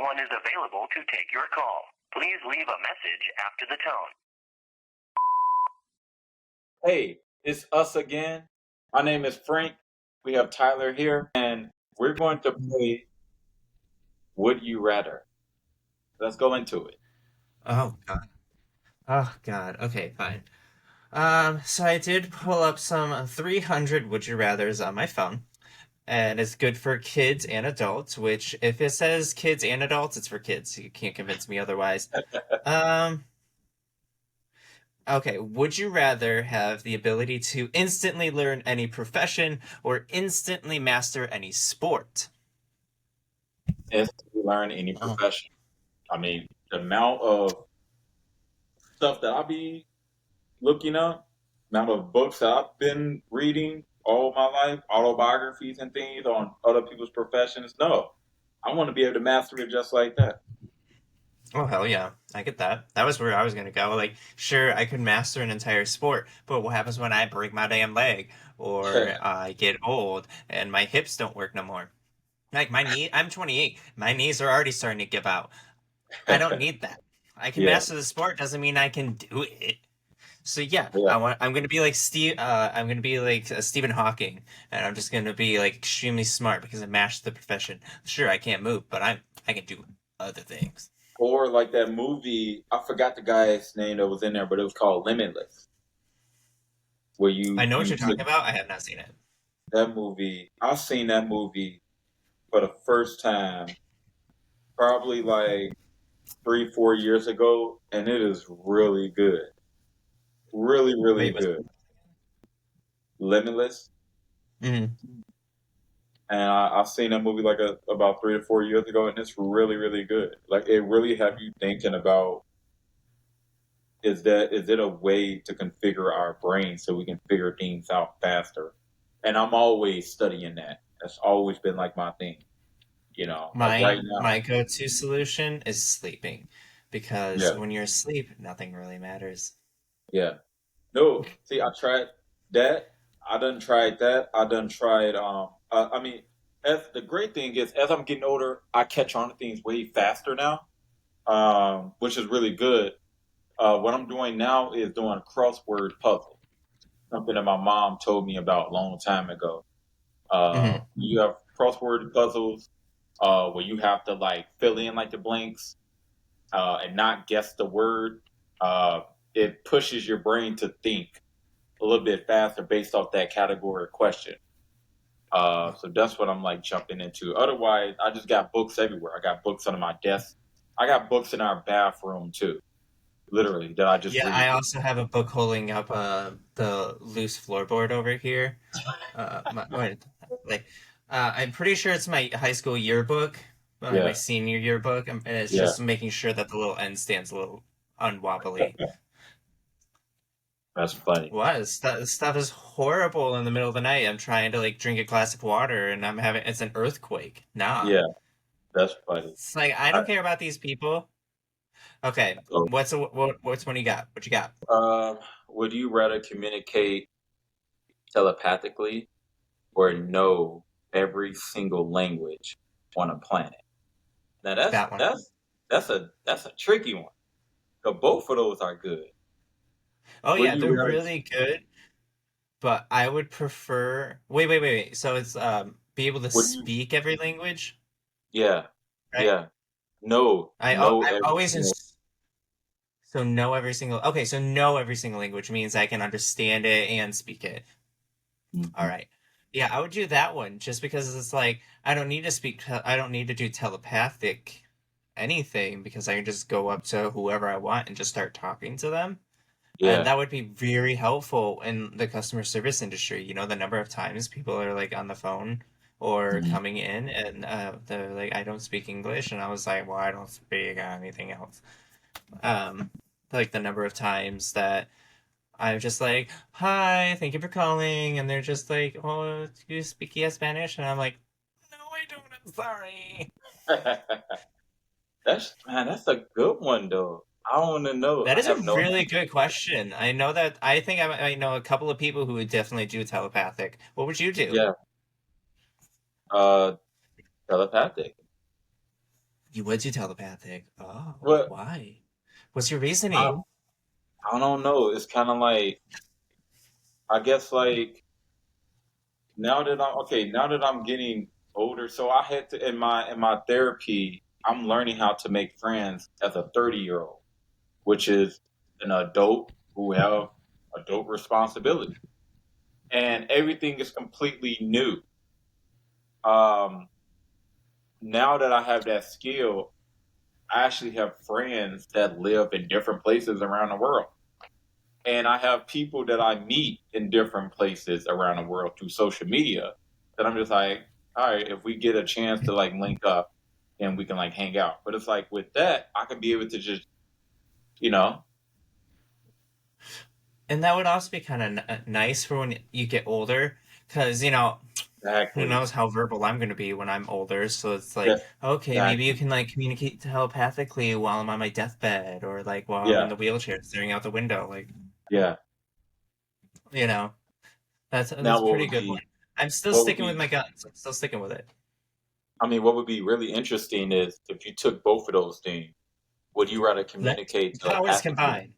one is available to take your call. Please leave a message after the tone. Hey, it's us again. My name is Frank. We have Tyler here, and we're going to play Would You Rather. Let's go into it. Oh God. Oh God. Okay, fine. So I did pull up some 300 would you rather's on my phone, and it's good for kids and adults, which if it says kids and adults, it's for kids. You can't convince me otherwise. Um, okay, would you rather have the ability to instantly learn any profession or instantly master any sport? Instantly learn any Oh, profession. I mean, the amount of stuff that I'll be looking up, amount of books that I've been reading all my life, autobiographies and things on other people's professions. No, I want to be able to master it just like that. oh hell yeah, I get that. That was where I was gonna go. Like, sure, I could master an entire sport, but what happens when I break my damn leg or I get old and my hips don't work no more? Like my knee, I'm 28. My knees are already starting to give out. I don't need that. I can Yeah, master the sport doesn't mean I can do it. So yeah, yeah. I'm gonna be like Steve. I'm gonna be like Stephen Hawking, and I'm just gonna be like extremely smart because I mastered the profession. Sure, I can't move, but I can do other things. Or like that movie, I forgot the guy's name that was in there, but it was called Limitless, where I you know what you you're talking about. I have not seen it. that movie. I've seen that movie for the first time probably like 3, 4 years ago, and it is really good, really really Wait, was good. Limitless, mm, and I've seen that movie like about 3 to 4 years ago, and it's really really good. Like it really have you thinking about is it a way to configure our brain so we can figure things out faster? And I'm always studying that. That's always been like my thing. Like right my now. go-to solution is sleeping, because Yeah, when you're asleep, nothing really matters. yeah. No, see, I tried that. I done tried that. I done tried. I mean, as the great thing is, as I'm getting older, I catch on to things way faster now, which is really good. What I'm doing now is doing a crossword puzzle, something that my mom told me about a long time ago. Hmm. You have crossword puzzles where you have to like fill in like the blanks and not guess the word. Uh, it pushes your brain to think a little bit faster based off that category of question. So that's what I'm like jumping into. Otherwise, I just got books everywhere. I got books under my desk. I got books in our bathroom too, literally that I just Yeah, I read. also have a book holding up the loose floorboard over here. Wait, like, I'm pretty sure it's my high school yearbook, my Yeah, senior yearbook, and it's yeah, just making sure that the little end stand's a little unwobbly. that's funny. What? Stuff is horrible in the middle of the night. I'm trying to like drink a glass of water, and it's an earthquake. Nah, Yeah, that's funny. it's like I I, don't care about these people. Okay, so, what's one you got? What you got? um, would you rather communicate telepathically or know every single language on a planet? Now That one. that's a tricky one. But both of those are good. Oh Would yeah, you they're rather? really good. But I would prefer. Wait. So it's be able to Would you? speak every language, Yeah, right? yeah. Know I've every always single. so know every single. Okay, so know every single language means I can understand it and speak it. All Mhm. right. Yeah, I would do that one just because it's like I don't need to I don't need to do telepathic anything because I can just go up to whoever I want and just start talking to them. And Yeah. that would be very helpful in the customer service industry. You know, the number of times people are like on the phone or Mhm. coming in and they're like, I don't speak English. And I was like, well, I don't speak anything else. Um, like the number of times that I'm just like, hi, thank you for calling. And they're just like, oh, do you speak Spanish? And I'm like, no, I don't. I'm sorry. That's a good one though. I want to know. That I is a have no. really good question. I know that I think I know a couple of people who would definitely do telepathic. What would you do? Yeah. Uh, telepathic. You would do telepathic. Oh, But why? What's your I, reasoning? I don't know. It's kind of like, I guess like now that I'm getting older, so I had to in my therapy, I'm learning how to make friends as a 30-year-old, which is an adult who have adult responsibility, and everything is completely new. Um, Now that I have that skill, I actually have friends that live in different places around the world. And I have people that I meet in different places around the world through social media that I'm just like, all right, if we get a chance to like link up and we can like hang out. But it's like with that, I can be able to just, you know, And that would also be kind of nice for when you get older, because who exactly, knows how verbal I'm going to be when I'm older. So it's like, just okay, maybe you exactly, can like communicate telepathically while I'm on my deathbed, or like while I'm in yeah, the wheelchair staring out the window. Like, yeah. you know, that's Now, a pretty good one. I'm still what would sticking with be, my guns. I'm still sticking with it. I mean, what would be really interesting is if you took both of those things, would you rather Let communicate powers telepathically? combine,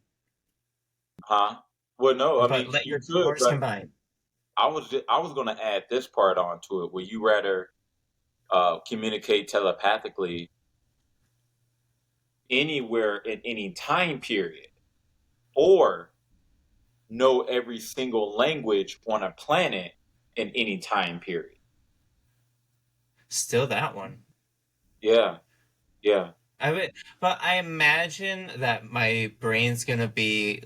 Huh? Well, no, I but mean, let you your could, powers but combine. I was going to add this part onto it. Would you rather communicate telepathically anywhere in any time period, or know every single language on a planet in any time period? Still that one. Yeah, yeah. I would, but I imagine that my brain's gonna be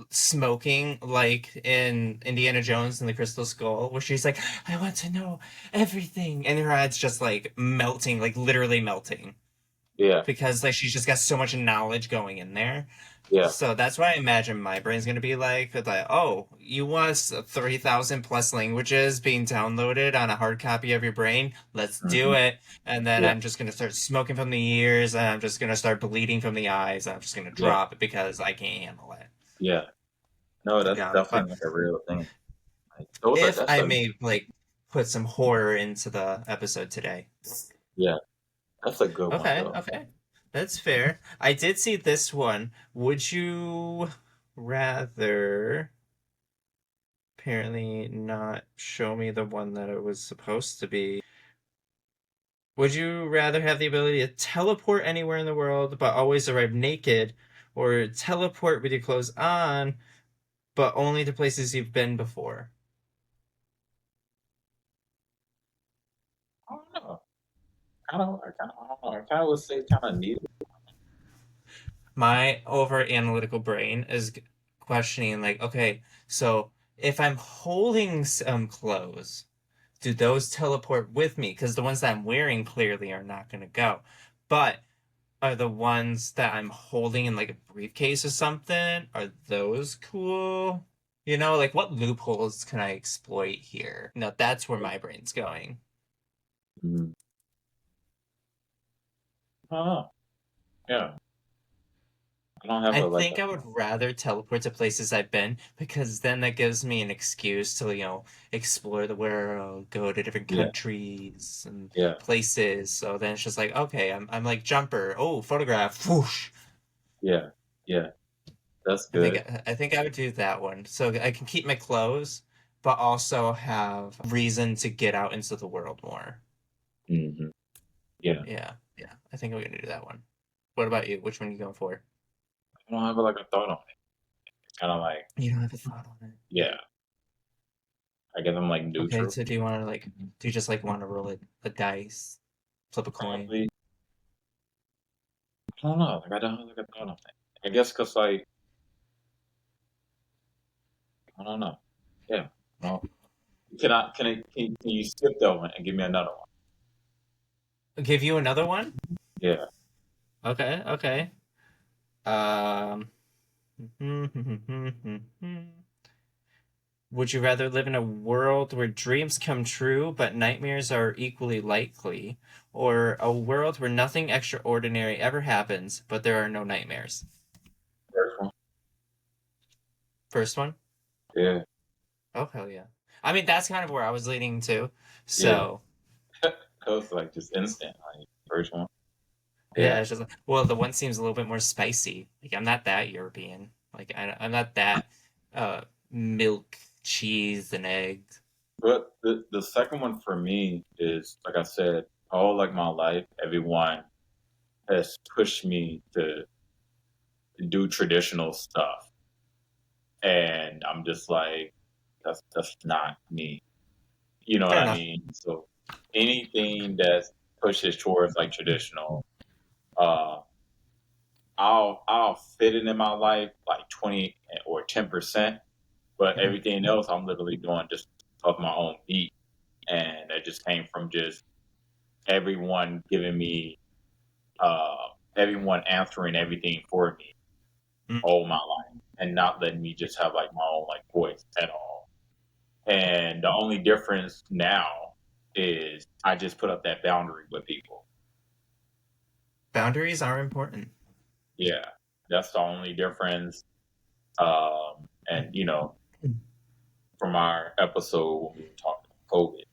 smoking like in Indiana Jones and the Crystal Skull, where she's like, I want to know everything. And her head's just like melting, like literally melting. Yeah, Because like she's just got so much knowledge going in there. yeah. So that's what I imagine my brain's gonna be like. Oh, you want 3,000 plus languages being downloaded on a hard copy of your brain? Let's do Hmm. it. And then Yeah, I'm just gonna start smoking from the ears, and I'm just gonna start bleeding from the eyes, and I'm just gonna yeah, drop it because I can't handle it. yeah. No, that's Yeah, but definitely like a real thing. Like, those are if that's I a may like put some horror into the episode today. yeah, that's a good one Okay, though. okay. That's fair. I did see this one. Would you rather apparently not show me the one that it was supposed to be? Would you rather have the ability to teleport anywhere in the world but always arrive naked, or teleport with your clothes on but only to places you've been before? I don't know. I don't know. I kind of would say kind of neither. My over analytical brain is questioning like, okay, so if I'm holding some clothes, do those teleport with me? Because the ones that I'm wearing clearly are not going to go. But are the ones that I'm holding in like a briefcase or something, are those cool? Like what loopholes can I exploit here? That's where my brain's going. Mm. I don't know. Yeah, I don't have I a like think I would rather teleport to places I've been, because then that gives me an excuse to, explore the world, go to different yeah, countries and yeah, places. So then it's just like, okay, I'm like Jumper. Oh, photograph. Whoosh. yeah, yeah. That's I think good. I think I would do that one. So I can keep my clothes, but also have reason to get out into the world more. Hmm. Yeah, Yeah, yeah. I think I'm gonna do that one. What about you? Which one are you going for? I don't have like a thought on it. It's kind of like You don't have a thought on it. yeah. I guess I'm like Okay, neutral. so do you just like want to roll a dice, flip a coin? Probably. I don't know. Like I don't have like a thought on it. I guess because like I don't know. Yeah. No. Can you skip that one and give me another one? Give you another one? Yeah. Okay, okay. Um, would you rather live in a world where dreams come true but nightmares are equally likely, or a world where nothing extraordinary ever happens but there are no nightmares? First one. First one? Yeah. Oh, hell yeah. I mean, that's kind of where I was leading to. Yeah. So, Cause like just instant. Like first one. Yeah, Yeah. it's just well, the one seems a little bit more spicy. Like I'm not that European. Like I'm not that uh milk, cheese, and eggs. But the second one for me is like I said, all like my life, everyone has pushed me to do traditional stuff, and I'm just like, that's not me. You know what Fair I enough. mean? So anything that pushes towards like traditional, uh, I'll fit it in my life like 20 or 10%, but Mhm. everything else I'm literally doing just off my own beat, and it just came from just everyone giving me, everyone answering everything for me Mm. all my life, and not letting me just have like my own like voice at all. And the only difference now is I just put up that boundary with people. Boundaries are important. Yeah, that's the only difference. And from our episode when we were talking about COVID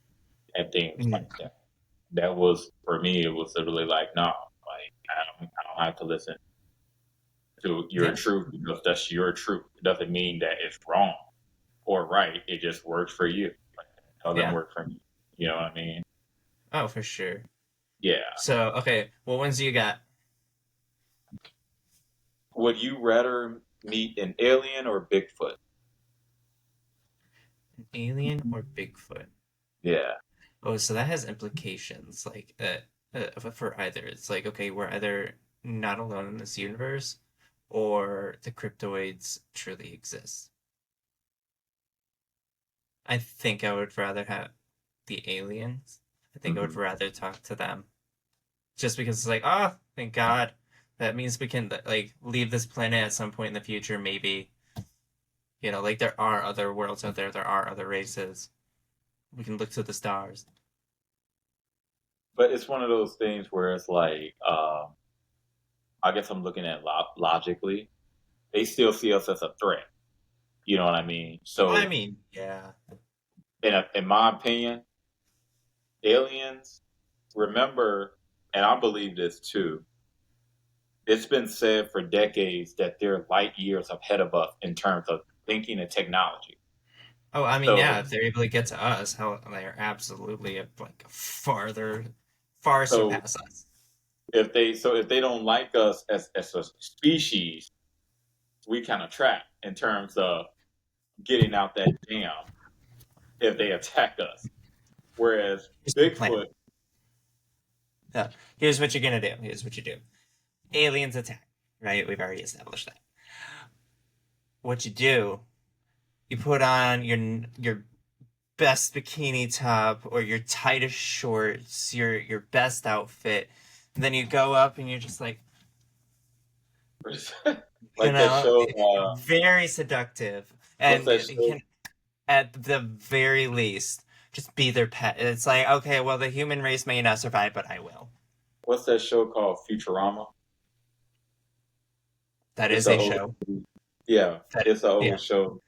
and things Mhm. like that, that was for me. It was literally like, no, like I don't have to listen to your Yeah. truth because that's your truth. It doesn't mean that it's wrong or right. It just works for you. Like, it doesn't Yeah. work for me. You know what I mean? Oh, for sure. Yeah. So, okay, what ones do you got? Would you rather meet an alien or Bigfoot? An alien or Bigfoot? Yeah. Oh, so that has implications, like for either. It's like, okay, we're either not alone in this universe, or the cryptoids truly exist. I think I would rather have the aliens. I think I would Hmm. rather talk to them. Just because it's like, oh, thank God. That means we can like leave this planet at some point in the future, maybe. Like there are other worlds out there, there are other races. We can look to the stars. But it's one of those things where it's like, I guess I'm looking at logically. They still see us as a threat. You know what I mean? I So, mean, yeah. in my opinion, aliens, remember, and I believe this too, it's been said for decades that they're light years ahead of us in terms of thinking and technology. Oh, I mean, yeah, So, if they're able to get to us, how they're absolutely like far so surpass us. if they don't like us as a species, we kind of trapped in terms of getting out that jam if they attack us. Whereas Here's the plan. Bigfoot, Yeah. Here's what you're gonna do. Here's what you do. Aliens attack, right? We've already established that. What you do, you put on your best bikini top or your tightest shorts, your best outfit. And then you go up and you're just like, you like that know, show, very seductive. what's And that you show? can, at the very least, just be their pet. It's like, okay, well, the human race may not survive, but I will. What's that show called? Futurama. That It's is an a old, show. yeah, That, it's an yeah. old show.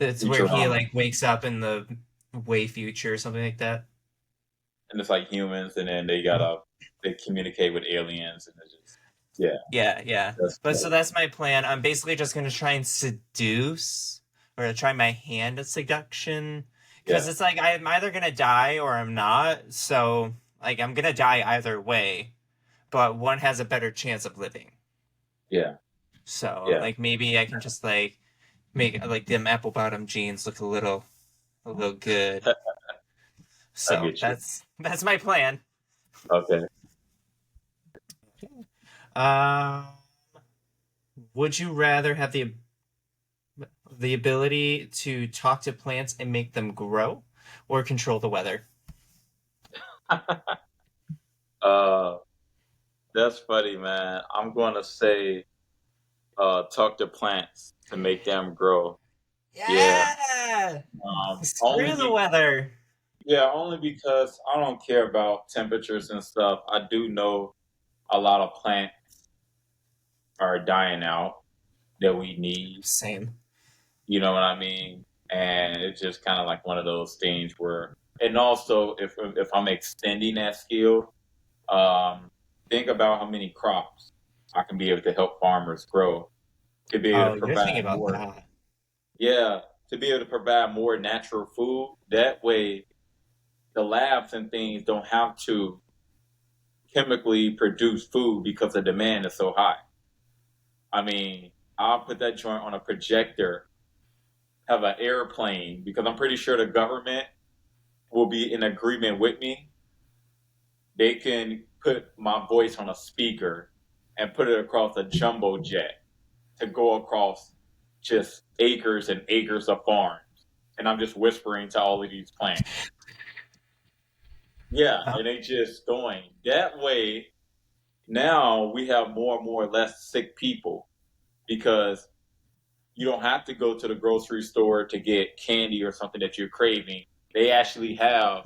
It's where he Futurama, like wakes up in the way future or something like that. and it's like humans, and then they communicate with aliens, and it's just yeah, Yeah, yeah. that's But so cool. that's my plan. I'm basically just gonna try and seduce or try my hand at seduction. Because Yeah, it's like I'm either gonna die or I'm not. So like I'm gonna die either way, but one has a better chance of living. yeah, So yeah. like maybe I can just like make like them apple bottom jeans look a little good. I So get you. that's my plan. Okay. Um, would you rather have the ability to talk to plants and make them grow, or control the weather? uh, that's funny, man. I'm gonna say, talk to plants to make them grow. Yeah. Yeah! Only Screw the be weather. Yeah, only because I don't care about temperatures and stuff. I do know a lot of plants are dying out that we need. Same. You know what I mean? And it's just kind of like one of those things where, and also if I'm extending that skill, um, think about how many crops I can be able to help farmers grow to be able Oh, to you're thinking provide about more. that. Yeah, to be able to provide more natural food. That way, the labs and things don't have to chemically produce food because the demand is so high. I mean, I'll put that joint on a projector, have an airplane, because I'm pretty sure the government will be in agreement with me. They can put my voice on a speaker and put it across a jumbo jet to go across just acres and acres of farms. And I'm just whispering to all of these plants. Yeah, Huh? and they just going. That way, now we have more and more less sick people because you don't have to go to the grocery store to get candy or something that you're craving. They actually have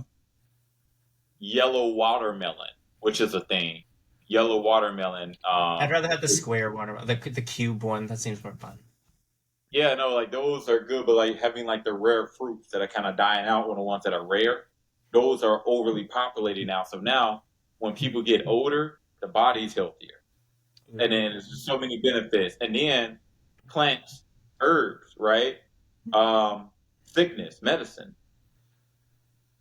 yellow watermelon, which is a thing. Yellow watermelon. I'd rather have the square one or the cube one. That seems more fun. Yeah, no, like those are good, but like having like the rare fruits that are kind of dying out, when the ones that are rare, those are overly populated now. So now, when people get older, the body's healthier, and then there's just so many benefits. And then plants, herbs, right? Um, Sickness, medicine.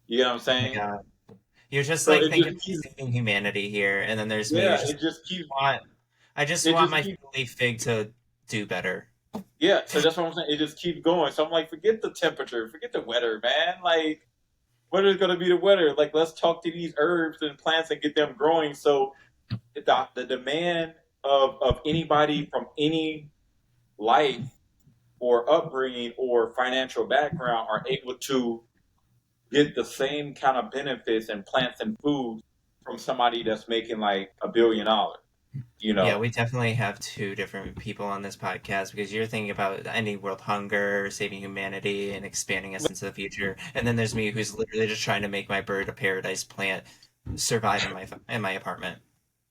You know what I'm Oh my saying? god. You're just So like it thinking just of keeps, saving humanity here, and then there's me yeah, who's just it just keeps, want I just it want just my keeps. Philly fig to do better. Yeah, so that's what I'm saying. It just keeps going. So I'm like, forget the temperature, forget the weather, man. Like, what is going to be the weather? Like, let's talk to these herbs and plants and get them growing. So the demand of anybody from any life or upbringing or financial background are able to get the same kind of benefits and plants and foods from somebody that's making like $1 billion. You Yeah, know, we definitely have two different people on this podcast because you're thinking about ending world hunger, saving humanity, and expanding us into the future. And then there's me who's literally just trying to make my bird of paradise plant survive in my apartment.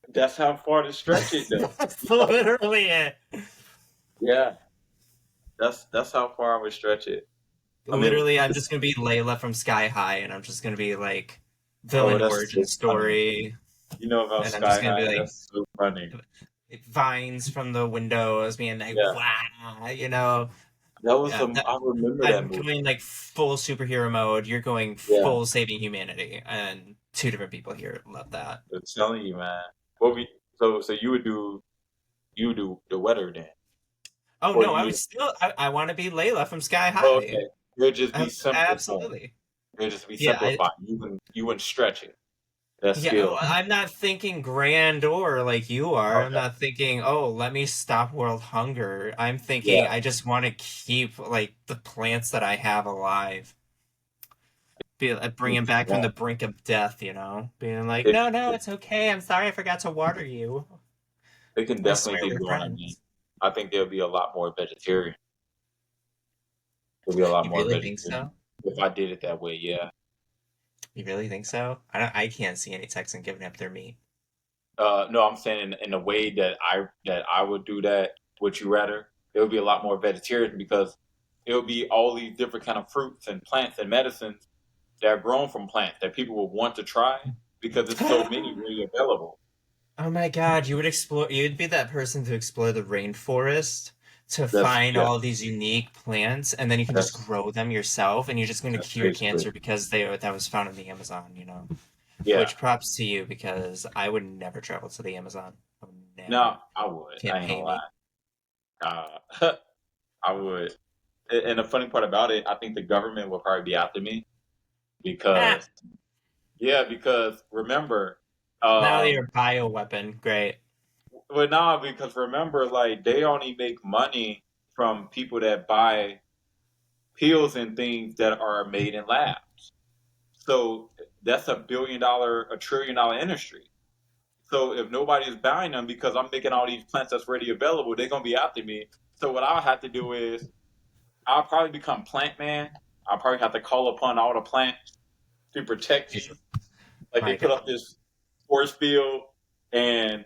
that's how far to stretch it, though. That's literally it. Yeah, that's how far I would stretch it. I mean, Literally, I'm just gonna be Layla from Sky High, and I'm just gonna be like oh, villain that's origin so funny. story, You know about and I'm just Sky gonna be High? like That's so funny. vines from the windows, being like, Yeah, wow, you know. that was Yeah, some. I remember that I'm movie. going like full superhero mode. You're going Yeah, full saving humanity, and two different people here love that. I'm telling you, man. What we so you would do the weather then, Oh or no, I you? would still. I want to be Layla from Sky Oh, High. okay. You'll just be simplified. Absolutely. You'll just be Yeah, simplified. You wouldn't stretch it. That yeah. skill. I'm not thinking grandeur like you are. I'm Okay. not thinking, oh, let me stop world hunger. I'm thinking, Yeah. I just want to keep like the plants that I have alive. Be bring him back from Yeah. the brink of death. Being like, It, no, no, it's okay. I'm sorry, I forgot to water you. it can I definitely swear get we're going. I mean, friends. I think there'll be a lot more vegetarian. There'll be a lot You more really think vegetarian so? if I did it that way. Yeah. You really think so? I can't see any Texan giving up their meat. No, I'm saying in a way that I would do that. Would you rather? It would be a lot more vegetarian because it would be all these different kind of fruits and plants and medicines that are grown from plants that people would want to try because there's so many really available. Oh my God, you would explore, you'd be that person to explore the rainforest to That's find yeah. all these unique plants, and then you can just That's grow them yourself, and you're just going to that's cure basically cancer because that was found in the Amazon. yeah. Which props to you because I would never travel to the Amazon. I would No, never. I would. I Can't ain't gonna pay me. lie. I would. And the funny part about it, I think the government will probably be after me Ah, because yeah, because remember, now um, you're a bioweapon. Great. well, nah, because remember, like they only make money from people that buy pills and things that are made in labs. So that's $1 billion, $1 trillion industry. So if nobody's buying them because I'm making all these plants that's ready available, they're gonna be after me. So what I'll have to do is I'll probably become plant man. I'll probably have to call upon all the plants to protect me. Like they My put up God. this force field, and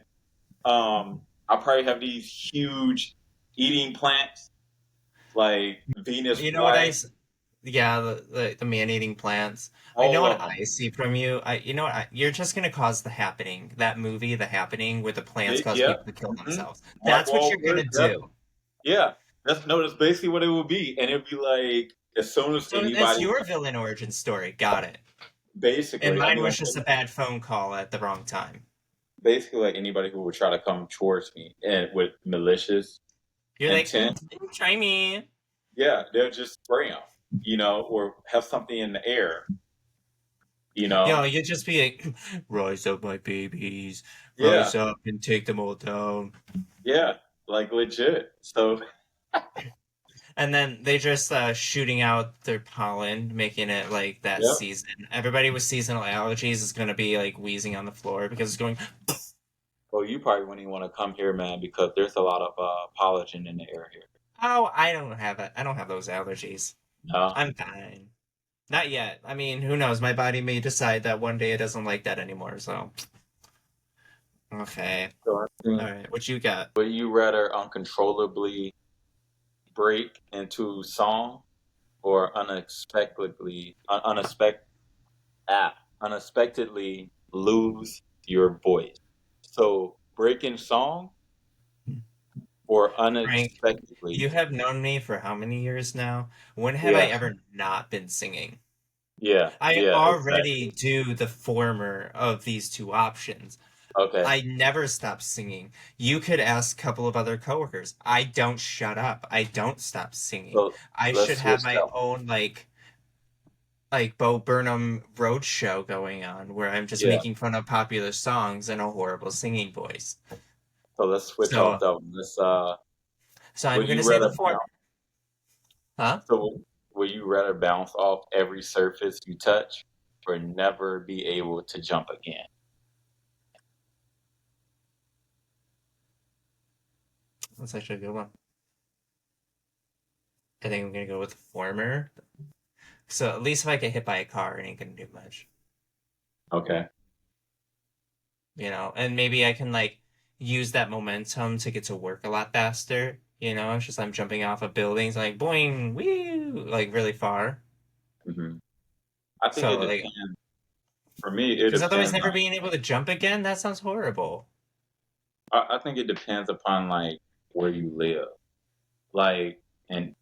I'll probably have these huge eating plants like Venus You know what fly. Yeah, the man-eating plants. I know All what of them. I see from you. You know what? You're just gonna cause The Happening, that movie, The Happening, where the plants cause Yeah. people to kill hmm themselves. Mark That's what you're Wahlberg. gonna Yep. do. Yeah. That's no. That's basically what it would be, and it'd be like as soon as So that's anybody, your villain origin story. Got it. And basically, I mine mean, was like just a bad phone call at the wrong time. basically like anybody who would try to come towards me and with malicious You're like, intent, try me. yeah, they'll just spray them, or have something in the air, you Yo, know. you'd just be like, rise up, my babies. Yeah, Rise up and take them all down. yeah, like legit. So And then they just shooting out their pollen, making it like that yeah. season. Everybody with seasonal allergies is gonna be like wheezing on the floor because it's going. Well, you probably wouldn't even want to come here, man, because there's a lot of pollen in the air here. Oh, I don't have it. I don't have those allergies. No. I'm fine. Not yet. I mean, who knows? My body may decide that one day it doesn't like that anymore. So, okay. So I All think, right. What you got? would you rather uncontrollably break into song or unexpectedly lose your voice? So breaking song or Frank, unexpectedly, you have known me for how many years now? When have I yeah, ever not been singing? yeah, I yeah, already exactly. do the former of these two options. Okay, I never stop singing. You could ask a couple of other coworkers. I don't shut up. I don't stop singing. so I let's should have switch my that. own like Bo Burnham road show going on where I'm just Yeah, making fun of popular songs in a horrible singing voice. so let's switch off So that one. Let's so I'm would gonna you say the rather former. Huh? so would you rather bounce off every surface you touch or never be able to jump again? That's actually a good one. I think I'm gonna go with the former. So at least if I get hit by a car, it ain't gonna do much. Okay. And maybe I can like use that momentum to get to work a lot faster. It's just I'm jumping off of buildings like boing, woo, like really far. hmm I think it So like, depends. For me, it because otherwise depends never on. being able to jump again, that sounds horrible. I think it depends upon like where you live. Like in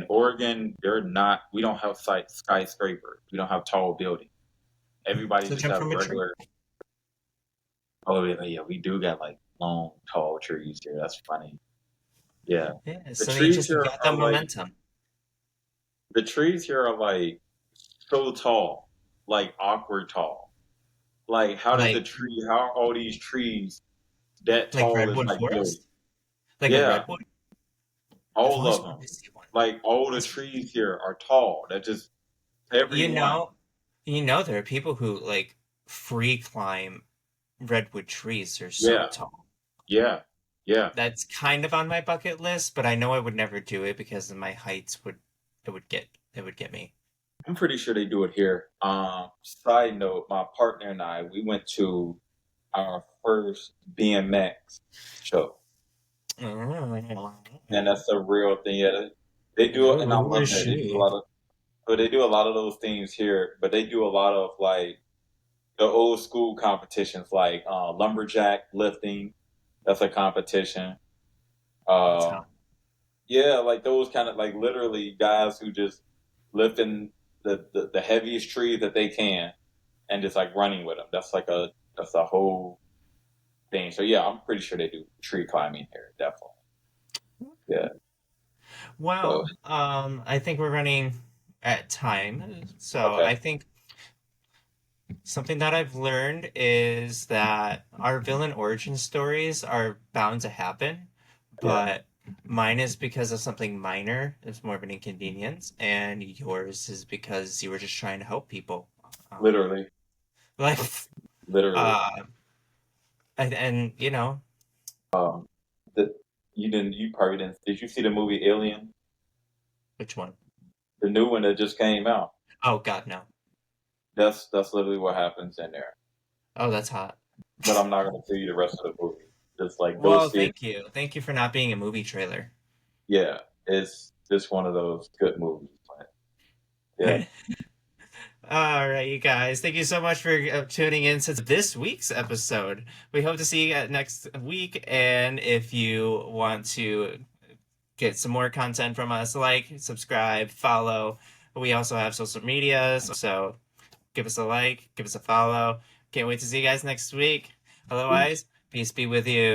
Oregon, they're not. We don't have skyscrapers. We don't have tall buildings. Everybody So just jump have from a tree. regular. Oh yeah, yeah, we do got like long, tall trees here. That's funny. Yeah, Yeah, the so then trees you here got the are like momentum. the trees here are like so tall, like awkward tall. Like how does the Like tree? How are all these trees that like tall is redwood like building? forest, like a Yeah, redwood. I've all always of wanted them. to see one. Like all the That's trees here are tall. That just you everyone. know, there are people who like free climb redwood trees. They're so Yeah, tall. yeah, yeah. That's kind of on my bucket list, but I know I would never do it because of my heights would it would get me. I'm pretty sure they do it here. Side note, my partner and I, we went to our first BMX show, and that's a real thing. Yeah, they do it, and I Who love is that they do a she? lot of. So they do a lot of those things here, but they do a lot of like the old school competitions, like lumberjack lifting. That's a competition. That's Um, hot. yeah, like those kind of like literally guys who just lifting the heaviest tree that they can and just like running with them. That's a whole thing. So yeah, I'm pretty sure they do tree climbing here, definitely. Yeah. So Well, I think we're running at time, so okay. I think something that I've learned is that our villain origin stories are bound to happen, Yeah. but mine is because of something minor, it's more of an inconvenience, and yours is because you were just trying to help people. Um, Literally. like, Literally. uh, and Um the you probably didn't did you see the movie Alien? which one? The new one that just came out. Oh God, no. That's literally what happens in there. Oh, that's hot. But I'm not gonna tell you the rest of the movie. Just like go Well, see it. thank you. Thank you for not being a movie trailer. Yeah. It's just one of those good movies. Yeah. All right, you guys. Thank you so much for tuning in to this week's episode. We hope to see you next week. And if you want to get some more content from us, like, subscribe, follow. We also have social medias. So give us a like, give us a follow. Can't wait to see you guys next week. Otherwise, peace be with you.